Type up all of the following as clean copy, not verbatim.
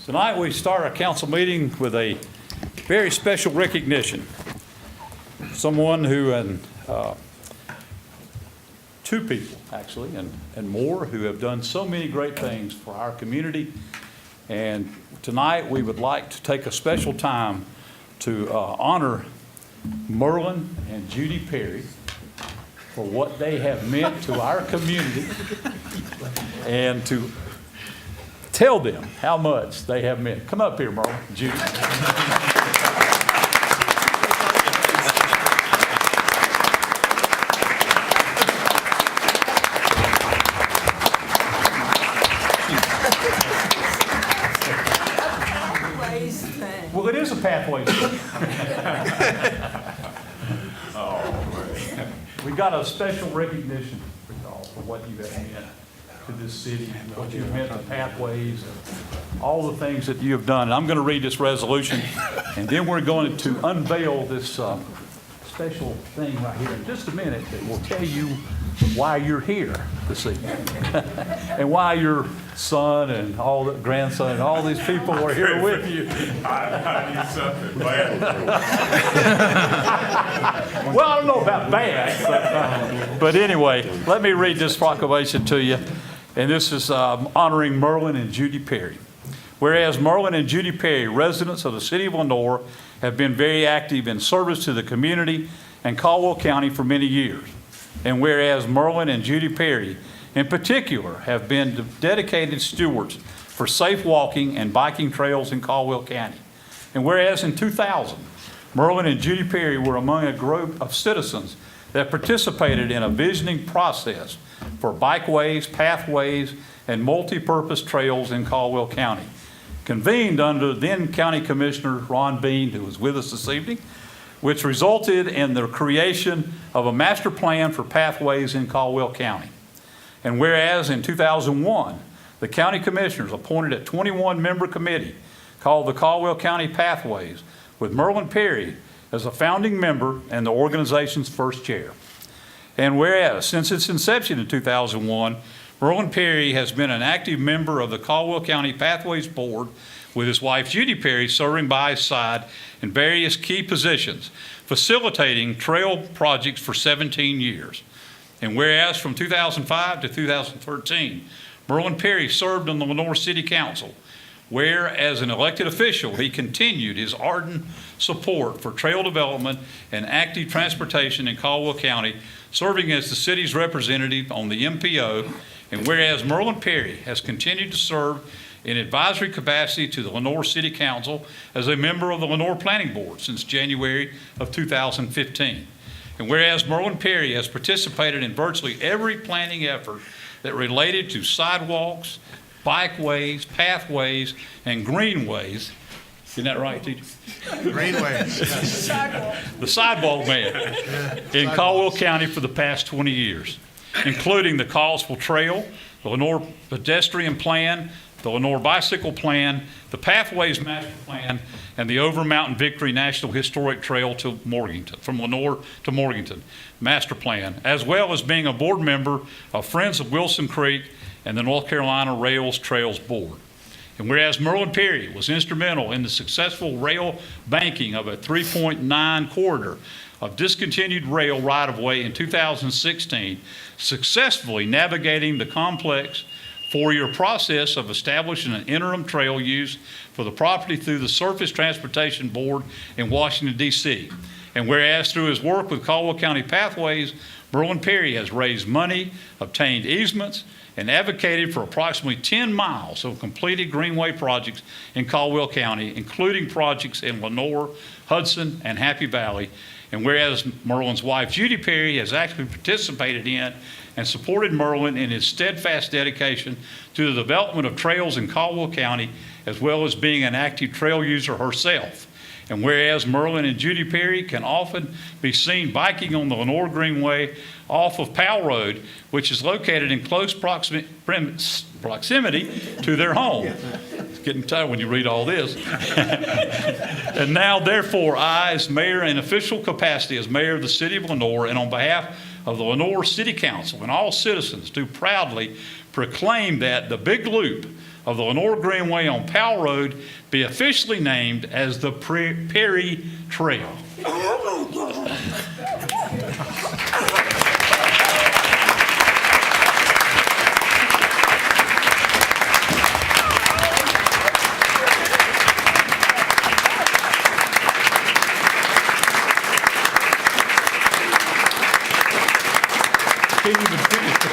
Tonight we start our council meeting with a very special recognition. Someone who, and two people actually, and more, who have done so many great things for our community. And tonight we would like to take a special time to honor Merlin and Judy Perry for what they have meant to our community and to tell them how much they have meant. Come up here, Merlin, Judy. Well, it is a pathway. We got a special recognition for y'all for what you have meant to this city, what you've meant to pathways, and all the things that you have done. And I'm going to read this resolution, and then we're going to unveil this special thing right here in just a minute that will tell you why you're here this evening and why your son and all the grandson and all these people are here with you. I need something bad. Well, I don't know about bad, but anyway, let me read this proclamation to you. And this is honoring Merlin and Judy Perry. Whereas Merlin and Judy Perry, residents of the City of Lenoir, have been very active in service to the community and Caldwell County for many years. And whereas Merlin and Judy Perry, in particular, have been dedicated stewards for safe walking and biking trails in Caldwell County. And whereas in 2000, Merlin and Judy Perry were among a group of citizens that participated in a visioning process for bikeways, pathways, and multi-purpose trails in Caldwell County, convened under then County Commissioner Ron Bean, who was with us this evening, which resulted in the creation of a master plan for pathways in Caldwell County. And whereas in 2001, the County Commissioners appointed a 21-member committee called the Caldwell County Pathways, with Merlin Perry as a founding member and the organization's first chair. And whereas since its inception in 2001, Merlin Perry has been an active member of the Caldwell County Pathways Board, with his wife Judy Perry serving by his side in various key positions, facilitating trail projects for 17 years. And whereas from 2005 to 2013, Merlin Perry served on the Lenoir City Council, where as an elected official, he continued his ardent support for trail development and active transportation in Caldwell County, serving as the city's representative on the MPO. And whereas Merlin Perry has continued to serve in advisory capacity to the Lenoir City Council as a member of the Lenoir Planning Board since January of 2015. And whereas Merlin Perry has participated in virtually every planning effort that related to sidewalks, bikeways, pathways, and greenways. Isn't that right, teacher? Greenways. The sidewalk man in Caldwell County for the past 20 years, including the Caldwell Trail, the Lenoir Pedestrian Plan, the Lenoir Bicycle Plan, the Pathways Master Plan, and the Over Mountain Victory National Historic Trail to Morganton, from Lenoir to Morganton Master Plan, as well as being a board member of Friends of Wilson Creek and the North Carolina Rails Trails Board. And whereas Merlin Perry was instrumental in the successful rail banking of a 3.9 corridor of discontinued rail right-of-way in 2016, successfully navigating the complex four-year process of establishing an interim trail use for the property through the Surface Transportation Board in Washington, D.C. And whereas through his work with Caldwell County Pathways, Merlin Perry has raised money, obtained easements, and advocated for approximately 10 miles of completed greenway projects in Caldwell County, including projects in Lenoir, Hudson, and Happy Valley. And whereas Merlin's wife, Judy Perry, has actively participated in and supported Merlin in his steadfast dedication to the development of trails in Caldwell County, as well as being an active trail user herself. And whereas Merlin and Judy Perry can often be seen biking on the Lenoir Greenway off of Powell Road, which is located in close proximity to their home. It's getting tired when you read all this. And now, therefore, I, as mayor in official capacity as mayor of the City of Lenoir, and on behalf of the Lenoir City Council and all citizens, do proudly proclaim that the Big Loop of the Lenoir Greenway on Powell Road be officially named as the Perry Trail. Can't even finish it.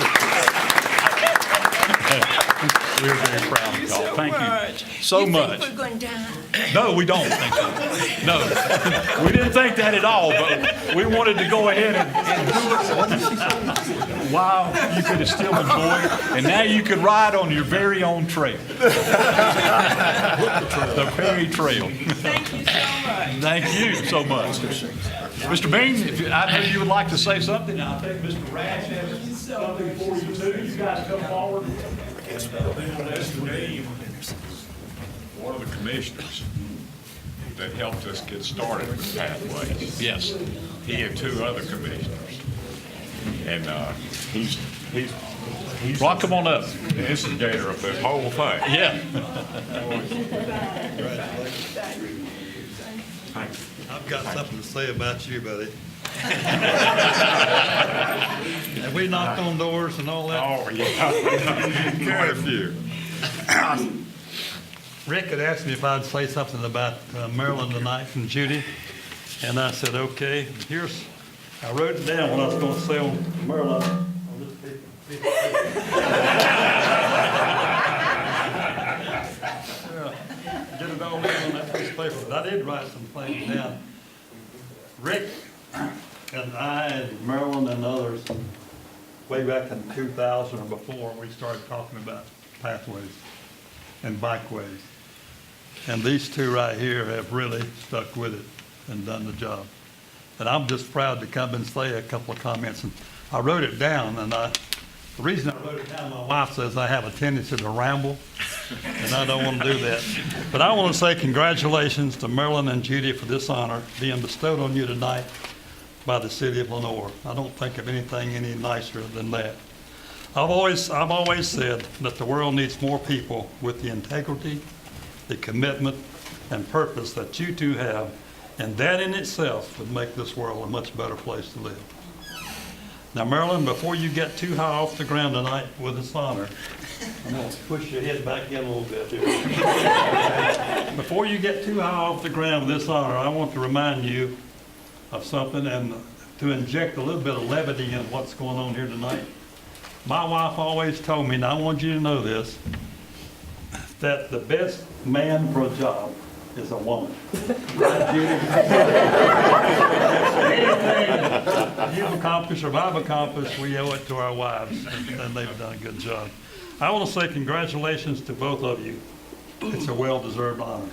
We're very proud of y'all. Thank you so much. We're going down. No, we don't think so. No, we didn't think that at all, but we wanted to go ahead and do it while you could still enjoy it, and now you could ride on your very own trail. The Perry Trail. Thank you so much. Thank you so much. Mr. Bean, I know you would like to say something. I'll take Mr. Rash has something for you too. You guys come forward. One of the commissioners that helped us get started with Pathways. Yes. He and two other commissioners. And he's Rock, come on up. the instigator of this whole thing. Yeah. I've got something to say about you, buddy. Have we knocked on doors and all that? Oh, yeah. Quite a few. Rick had asked me if I'd say something about Merlin tonight and Judy, and I said, okay. I wrote it down what I was going to say on Merlin. On this paper. Get it all in on that piece of paper, but I did write some things down. Rick and I and Merlin and others, way back in 2000 or before, we started talking about pathways and bikeways. And these two right here have really stuck with it and done the job. And I'm just proud to come and say a couple of comments. And I wrote it down, and the reason I wrote it down, my wife says I have a tendency to ramble, and I don't want to do that. But I want to say congratulations to Merlin and Judy for this honor being bestowed on you tonight by the City of Lenoir. I don't think of anything any nicer than that. I've always said that the world needs more people with the integrity, the commitment, and purpose that you two have, and that in itself would make this world a much better place to live. Now, Merlin, before you get too high off the ground tonight with this honor, I'm going to push your head back in a little bit here. Before you get too high off the ground with this honor, I want to remind you of something and to inject a little bit of levity in what's going on here tonight. My wife always told me, and I want you to know this, that the best man for a job is a woman. Right, Judy? Anything you've accomplished or I've accomplished, we owe it to our wives, and they've done a good job. I want to say congratulations to both of you. It's a well-deserved honor.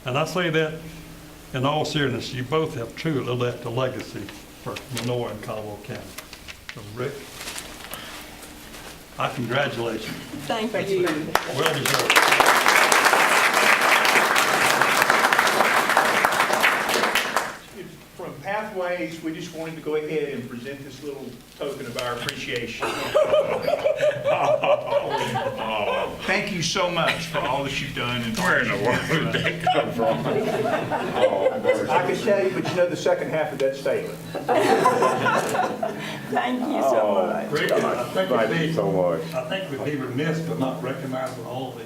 And I say that in all seriousness, you both have truly left a legacy for Lenoir and Caldwell County. So, Rick, I congratulate you. Thank you. Well deserved. From Pathways, we just wanted to go ahead and present this little token of our appreciation. Thank you so much for all that you've done. And Where in the world did that come from? I could tell you, but you know the second half of that statement. Thank you so much. Rick, Thank you so much. I think we'd be remiss but not recognizing all of the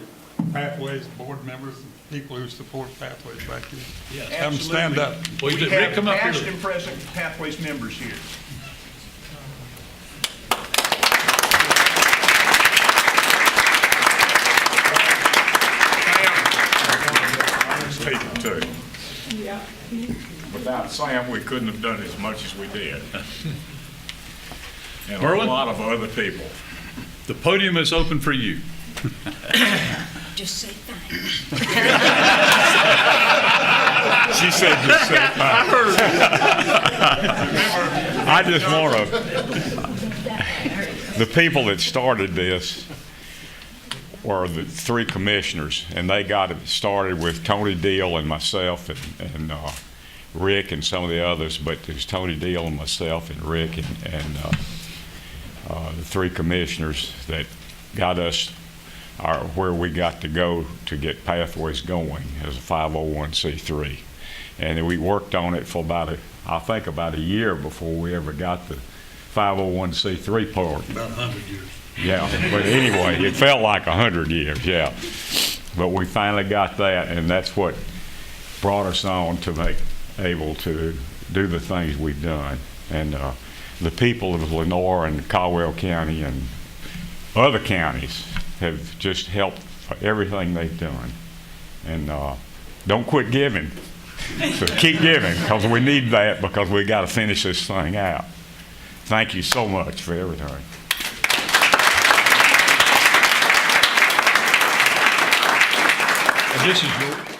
Pathways board members and people who support Pathways back here. Yes. Have them stand up. Well, We Rick, have come up past here. and present Pathways members here. Speaking too. Yeah. Without Sam, we couldn't have done as much as we did. And a Merlin? lot of other people. The podium is open for you. Just say thanks. She said just say thanks. I just want to, the people that started this were the three commissioners, and they got it started with Tony Deal and myself and Rick and some of the others, but it was Tony Deal and myself and Rick and the three commissioners that got us where we got to go to get Pathways going as a 501c3. And we worked on it for I think about a year before we ever got the 501c3 part. About 100 years. Yeah, but anyway, it felt like 100 years, yeah. But we finally got that, and that's what brought us on to make able to do the things we've done. And the people of Lenoir and Caldwell County and other counties have just helped for everything they've done. And don't quit giving. So keep giving, because we need that, because we got to finish this thing out. Thank you so much for everything. And this is your,